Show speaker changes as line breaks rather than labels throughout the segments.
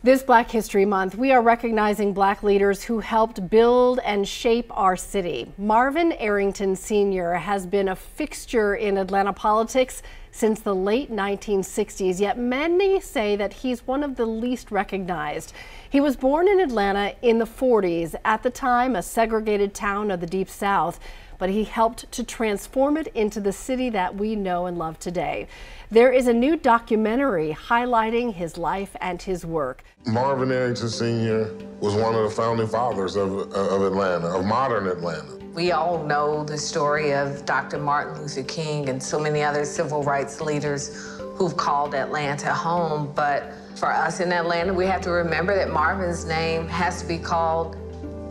This Black History Month, we are recognizing Black leaders who helped build and shape our city. Marvin Arrington Sr. has been a fixture in Atlanta politics since the late 1960s, yet many say that he's one of the least recognized. He was born in Atlanta in the 40s, at the time a segregated town of the Deep South, but he helped to transform it into the city that we know and love today. There is a new documentary highlighting his life and his work.
Marvin Arrington Sr. was one of the founding fathers of Atlanta, of modern Atlanta.
We all know the story of Dr. Martin Luther King and so many other civil rights leaders who've called Atlanta home, but for us in Atlanta, we have to remember that Marvin's name has to be called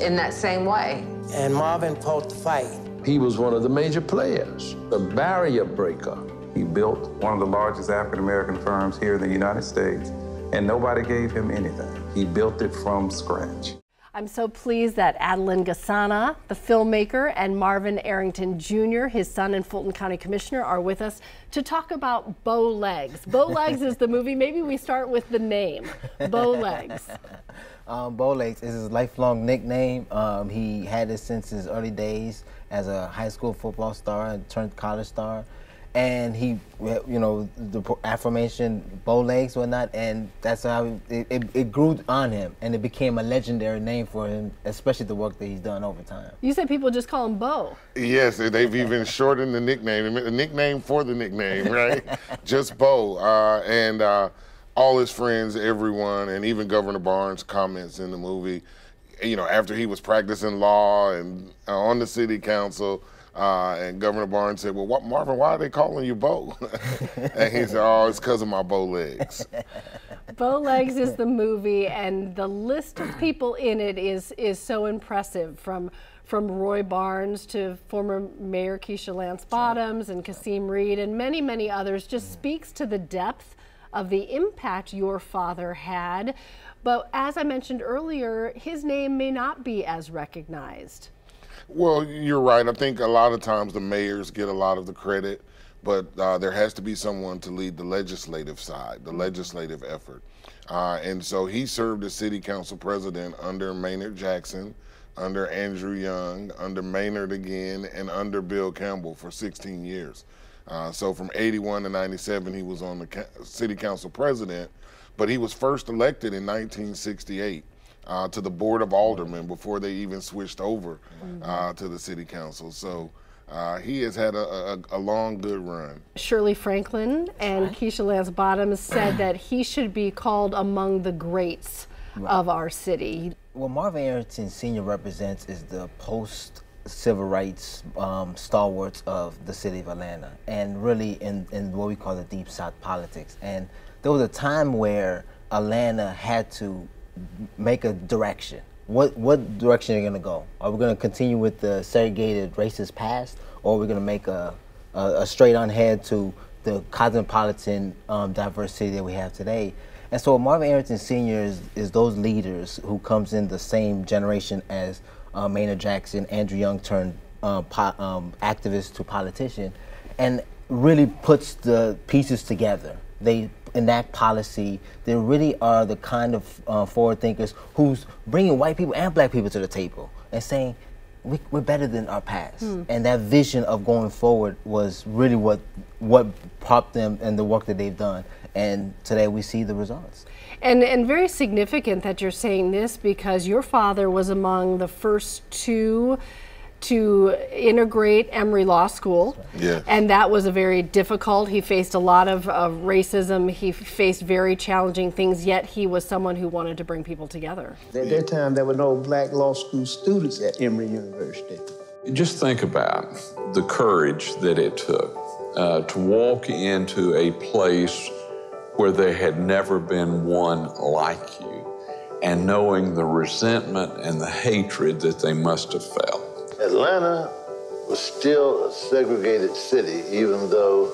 in that same way.
And Marvin fought the fight.
He was one of the major players, the barrier breaker.
He built one of the largest African-American firms here in the United States, and nobody gave him anything. He built it from scratch.
I'm so pleased that Adeline Gasana, the filmmaker, and Marvin Arrington Jr., his son and Fulton County Commissioner, are with us to talk about Bow Legs. Bow Legs is the movie. Maybe we start with the name, Bow Legs.
Bow Legs is his lifelong nickname. He had it since his early days as a high school football star and turned college star. And he, you know, the affirmation, bow legs, whatnot, and that's how it grew on him, and it became a legendary name for him, especially the work that he's done over time.
You said people just call him Bo.
Yes, they've even shortened the nickname for the nickname, right? Just Bo, and all his friends, everyone, and even Governor Barnes comments in the movie, you know, after he was practicing law and on the city council, and Governor Barnes said, well, Marvin, why are they calling you Bo? And he said, oh, it's because of my bow legs.
Bow Legs is the movie, and the list of people in it is so impressive, from Roy Barnes to former Mayor Keisha Lance Bottoms and Kasim Reed and many, many others. Just speaks to the depth of the impact your father had. But as I mentioned earlier, his name may not be as recognized.
Well, you're right. I think a lot of times the mayors get a lot of the credit, but there has to be someone to lead the legislative side, the legislative effort. And so he served as city council president under Maynard Jackson, under Andrew Young, under Maynard again, and under Bill Campbell for 16 years. So from 81 to 97, he was on the city council president, but he was first elected in 1968. To the Board of Aldermen before they even switched over to the City Council. So he has had a long, good run. Shirley
Franklin and Keisha Lance Bottoms said that he should be called among the greats of our city.
What Marvin Arrington Sr. represents is the post-civil rights stalwarts of the city of Atlanta, and really in what we call the Deep South politics. And there was a time where Atlanta had to make a direction. What direction are you going to go? Are we going to continue with the segregated racist past, or are we going to make a straight on head to the cosmopolitan diversity that we have today? And so Marvin Arrington Sr. is those leaders who comes in the same generation as Maynard Jackson, Andrew Young turned activist to politician, and really puts the pieces together. They enact policy. They really are the kind of forward thinkers who's bringing white people and black people to the table and saying, we're better than our past. And that vision of going forward was really what propped them and the work that they've done. And today we see the results.
And very significant that you're saying this, because your father was among the first two to integrate Emory Law School.
Yes.
And that was a very difficult, he faced a lot of racism, he faced very challenging things, yet he was someone who wanted to bring people together.
At that time, there were no black law school students at Emory University.
Just think about the courage that it took to walk into a place where there had never been one like you, and knowing the resentment and the hatred that they must have felt.
Atlanta was still a segregated city, even though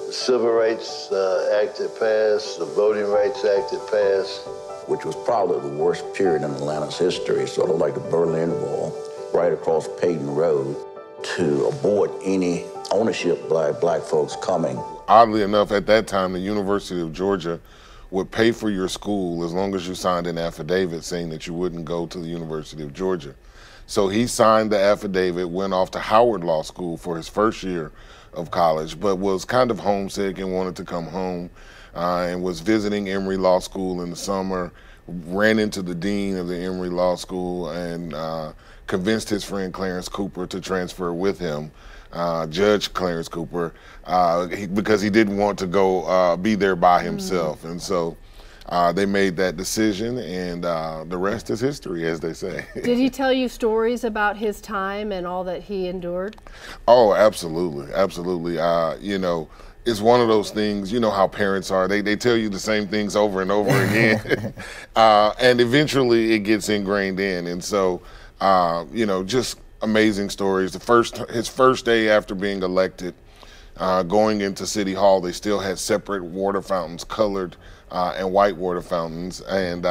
the Civil Rights Act had passed, the Voting Rights Act had passed.
Which was probably the worst period in Atlanta's history, sort of like the Berlin Wall, right across Peyton Road, to abort any ownership by black folks coming.
Oddly enough, at that time, the University of Georgia would pay for your school as long as you signed an affidavit saying that you wouldn't go to the University of Georgia. So he signed the affidavit, went off to Howard Law School for his first year of college, but was kind of homesick and wanted to come home, and was visiting Emory Law School in the summer, ran into the dean of the Emory Law School and convinced his friend Clarence Cooper to transfer with him, Judge Clarence Cooper, because he didn't want to go be there by himself. And so they made that decision, and the rest is history, as they say.
Did he tell you stories about his time and all that he endured?
Oh, absolutely, absolutely. You know, it's one of those things, you know how parents are. They tell you the same things over and over again, and eventually it gets ingrained in. And so, you know, just amazing stories. His first day after being elected, going into City Hall, they still had separate water fountains, colored and white water fountains, and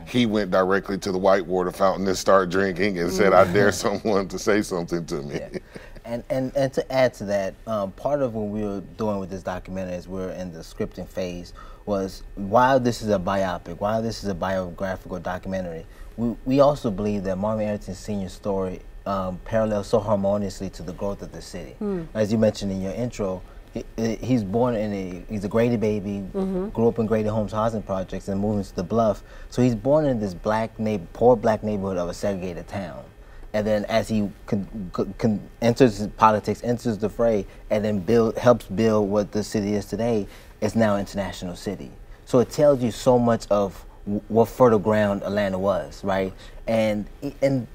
he went directly to the white water fountain and started drinking and said, "I dare someone to say something to me."
Yeah. And to add to that, part of what we were doing with this documentary as we're in the scripting phase was, while this is a biopic, while this is a biographical documentary, we also believe that Marvin Arrington Sr.'s story parallels so harmoniously to the growth of the city. As you mentioned in your intro, he's born he's a Grady baby, grew up in Grady Homes housing projects and moved into the Bluff. So he's born in this poor black neighborhood of a segregated town. And then as he enters politics, enters the fray, and then helps build what the city is today, it's now an international city. So it tells you so much of what fertile ground Atlanta was, right? And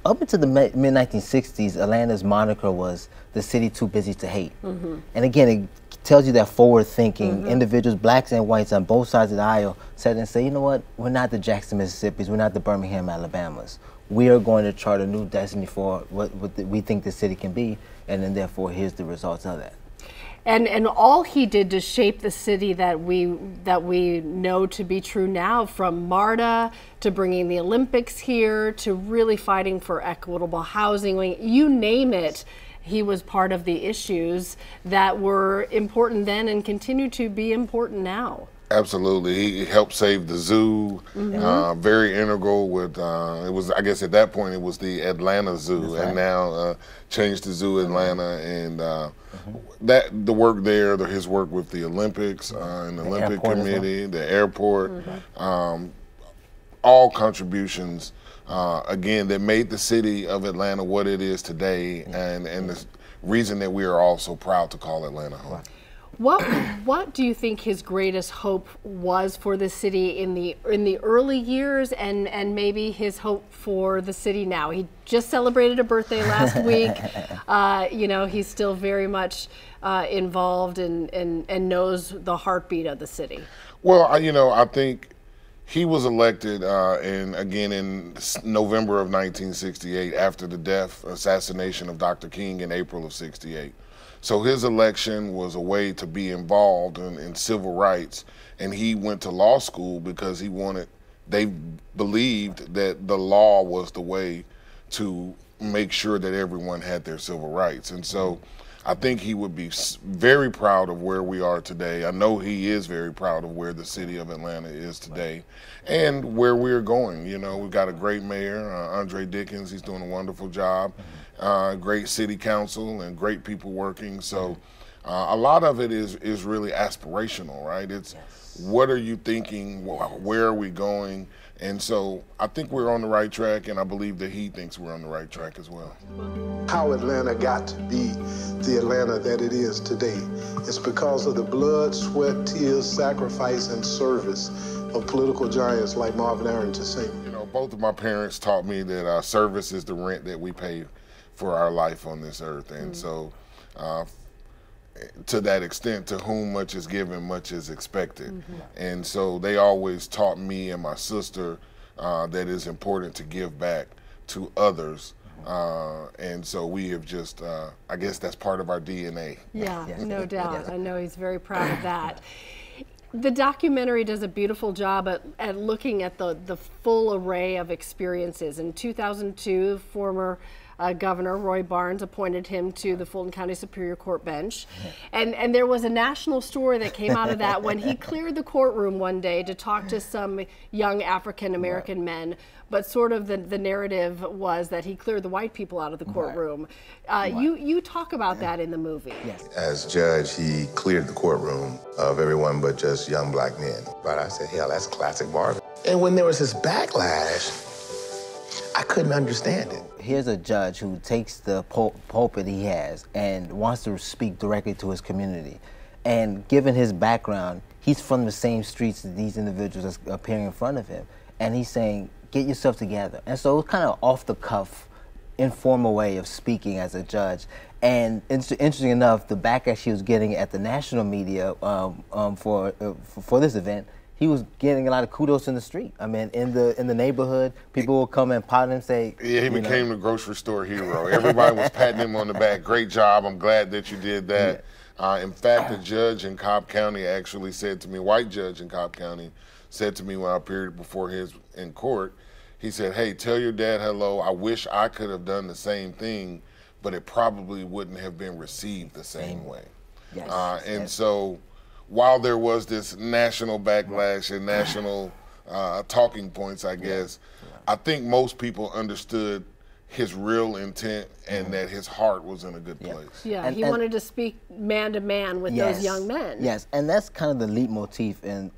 up into the mid-1960s, Atlanta's moniker was the city too busy to hate. And again, it tells you that forward-thinking individuals, blacks and whites on both sides of the aisle, said and say, you know what, we're not the Jackson, Mississippis, we're not the Birmingham, Alabamas. We are going to chart a new destiny for what we think the city can be, and then therefore here's the results of that.
And all he did to shape the city that we know to be true now, from MARTA to bringing the Olympics here to really fighting for equitable housing, you name it, he was part of the issues that were important then and continue to be important now.
Absolutely, he helped save the zoo. Very integral with it was, I guess at that point it was the Atlanta Zoo, and now changed to Zoo Atlanta, and the work there, his work with the Olympics and the Olympic Committee, the airport, all contributions again that made the city of Atlanta what it is today, and the reason that we are all so proud to call Atlanta home.
What do you think his greatest hope was for the city in the early years, and maybe his hope for the city now? He just celebrated a birthday last week. You know, he's still very much involved and knows the heartbeat of the city.
Well, you know, I think he was elected in November of 1968 after the assassination of Dr. King in April of '68. So his election was a way to be involved in civil rights, and he went to law school because they believed that the law was the way to make sure that everyone had their civil rights. And so I think he would be very proud of where we are today. I know he is very proud of where the city of Atlanta is today and where we're going. You know, we've got a great mayor, Andre Dickens. He's doing a wonderful job. Great city council and great people working. So a lot of it is really aspirational, right? It's what are you thinking? Where are we going? And so I think we're on the right track, and I believe that he thinks we're on the right track as well.
How Atlanta got to be the Atlanta that it is today is because of the blood, sweat, tears, sacrifice, and service of political giants like Marvin Arrington Sr.
You know, both of my parents taught me that service is the rent that we pay for our life on this earth. And so to that extent, to whom much is given, much is expected. And so they always taught me and my sister that it's important to give back to others. And so we have just, I guess that's part of our DNA.
Yeah, no doubt. I know he's very proud of that. The documentary does a beautiful job at looking at the full array of experiences. In 2002, former Governor Roy Barnes appointed him to the Fulton County Superior Court bench. And there was a national story that came out of that when he cleared the courtroom one day to talk to some young African-American men, but sort of the narrative was that he cleared the white people out of the courtroom. You talk about that in the movie.
Yes. As judge, he cleared the courtroom of everyone but just young black men. But I said, hell, that's classic Marvin. And when there was this backlash, I couldn't understand it.
Here's a judge who takes the pulpit he has and wants to speak directly to his community. And given his background, he's from the same streets as these individuals that's appearing in front of him. And he's saying, get yourself together. And so it was kind of off the cuff, informal way of speaking as a judge. And interesting enough, the backlash he was getting at the national media for this event, he was getting a lot of kudos in the street. I mean, in the neighborhood, people would come and pot him and say,
yeah, he became the grocery store hero. Everybody was patting him on the back. Great job. I'm glad that you did that. In fact, the judge in Cobb County actually said to me, white judge in Cobb County, said to me when I appeared before his in court, he said, hey, tell your dad hello. I wish I could have done the same thing, but it probably wouldn't have been received the same way. Yes. So while there was this national backlash and national talking points, I guess, I think most people understood his real intent and that his heart was in a good place.
Yeah, he wanted to speak man to man with those young men.
Yes, and that's kind of the leitmotif in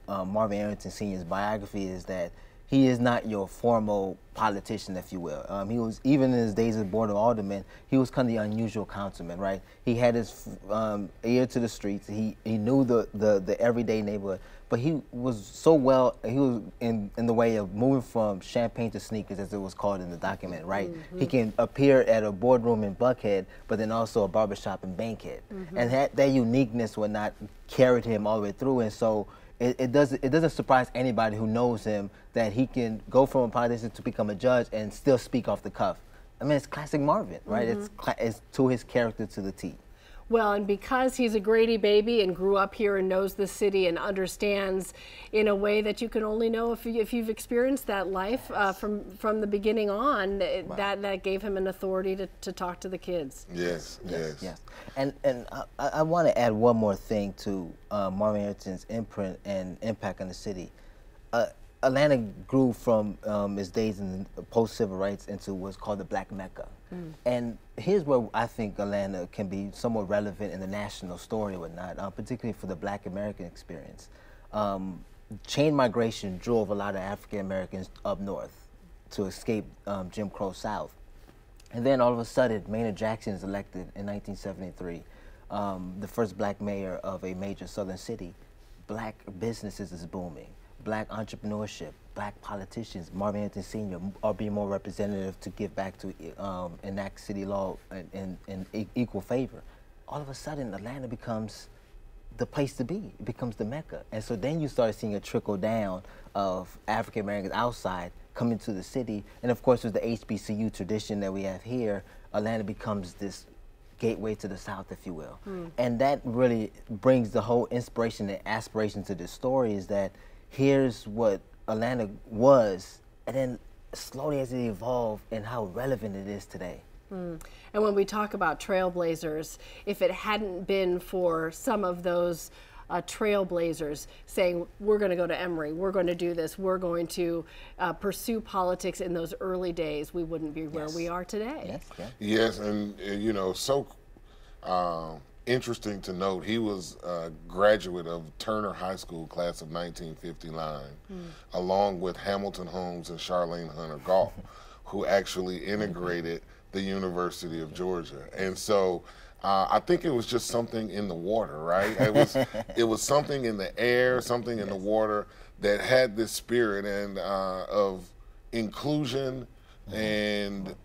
Marvin Arrington Sr.'s biography, is that he is not your formal politician, if you will. He was, even in his days as Board of Alderman, he was kind of the unusual councilman, right? He had his ear to the streets. He knew the everyday neighborhood, but he was so well, he was in the way of moving from champagne to sneakers, as it was called in the document, right? He can appear at a boardroom in Buckhead, but then also a barbershop in Bankhead. And that uniqueness would not carried him all the way through, and so it doesn't surprise anybody who knows him that he can go from a politician to become a judge and still speak off the cuff. I mean, it's classic Marvin, right? It's to his character to the T.
Well, and because he's a Grady baby and grew up here and knows the city and understands in a way that you can only know if you've experienced that life from the beginning on, that gave him an authority to talk to the kids.
Yes.
And I want to add one more thing to Marvin Arrington's imprint and impact on the city. Atlanta grew from its days in post-civil rights into what's called the Black Mecca. And here's where I think Atlanta can be somewhat relevant in the national story or whatnot, particularly for the Black American experience. Chain migration drove a lot of African Americans up north to escape Jim Crow South. And then all of a sudden, Maynard Jackson is elected in 1973, the first black mayor of a major southern city. Black businesses is booming. Black entrepreneurship, black politicians, Marvin Arrington Sr. are being more representative to give back to enact city law in equal favor. All of a sudden, Atlanta becomes the place to be. It becomes the Mecca. And so then you start seeing a trickle down of African Americans outside coming to the city. And of course, with the HBCU tradition that we have here, Atlanta becomes this gateway to the South, if you will. And that really brings the whole inspiration and aspiration to this story, is that here's what Atlanta was, and then slowly as it evolved and how relevant it is today.
And when we talk about trailblazers, if it hadn't been for some of those trailblazers saying, we're going to go to Emory, we're going to do this, we're going to pursue politics in those early days, we wouldn't be where we are today.
Yes, and you know, so interesting to note, he was a graduate of Turner High School class of 1959, along with Hamilton Holmes and Charlene Hunter Galt, who actually integrated the University of Georgia. And so I think it was just something in the water, right? It was something in the air, something in the water that had this spirit and of inclusion and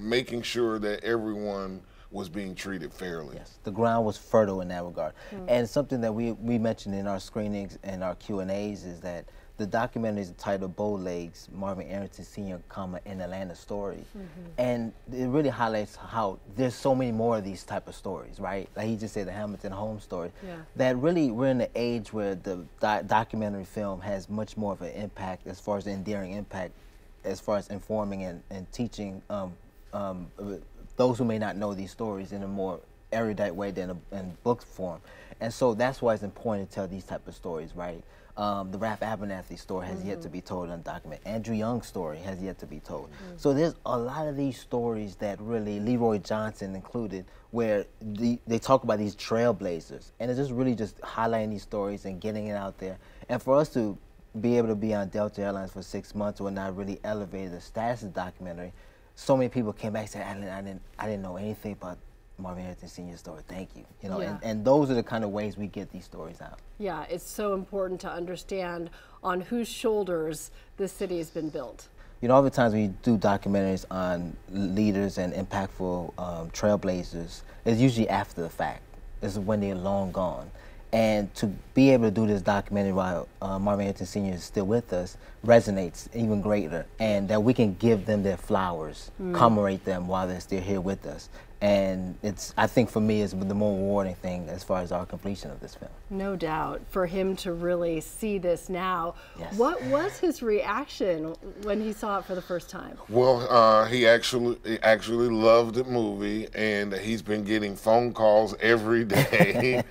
making sure that everyone was being treated fairly.
Yes, the ground was fertile in that regard. And something that we mentioned in our screenings and our Q&As is that the documentary is titled Bow Legs, Marvin Arrington Sr., an Atlanta story. And it really highlights how there's so many more of these type of stories, right? Like he just said, the Hamilton Holmes story. That really, we're in the age where the documentary film has much more of an impact as far as the endearing impact, as far as informing and teaching those who may not know these stories in a more erudite way than in book form. And so that's why it's important to tell these type of stories, right? The Ralph Abernathy story has yet to be told on document. Andrew Young's story has yet to be told. So there's a lot of these stories that really, Leroy Johnson included, where they talk about these trailblazers. And it's just really just highlighting these stories and getting it out there. And for us to be able to be on Delta Airlines for 6 months when I really elevated the status of the documentary, so many people came back and said, I didn't know anything about Marvin Arrington Sr.'s story. Thank you. You know, and those are the kind of ways we get these stories out.
Yeah, it's so important to understand on whose shoulders this city has been built.
You know, oftentimes when you do documentaries on leaders and impactful trailblazers, it's usually after the fact. It's when they're long gone. And to be able to do this documentary while Marvin Arrington Sr. is still with us resonates even greater, and that we can give them their flowers, commemorate them while they're still here with us. And it's, I think for me, it's the more rewarding thing as far as our completion of this film.
No doubt. For him to really see this now,
Yes.
What was his reaction when he saw it for the first time?
Well, he actually loved the movie, and he's been getting phone calls every day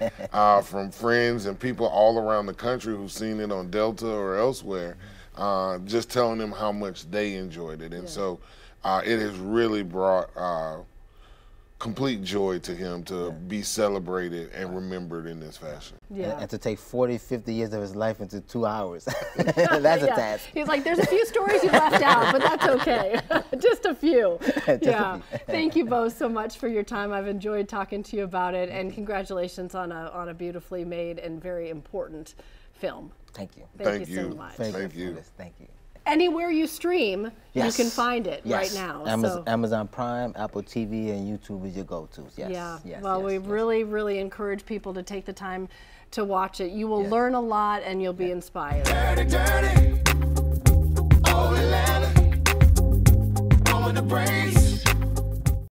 from friends and people all around the country who've seen it on Delta or elsewhere, just telling them how much they enjoyed it. And so it has really brought complete joy to him to be celebrated and remembered in this fashion.
Yeah.
And to take 40, 50 years of his life into 2 hours. That's a task.
He's like, there's a few stories you left out, but that's okay. Just a few. Thank you both so much for your time. I've enjoyed talking to you about it, and congratulations on a beautifully made and very important film.
Thank you.
Thank you so much.
Thank you.
Thank you.
Anywhere you stream, you can find it right now.
Amazon Prime, Apple TV, and YouTube is your go-tos.
Well, we really encourage people to take the time to watch it. You will learn a lot, and you'll be inspired.
Dirty, dirty. Oh, Atlanta. I'm with the brains.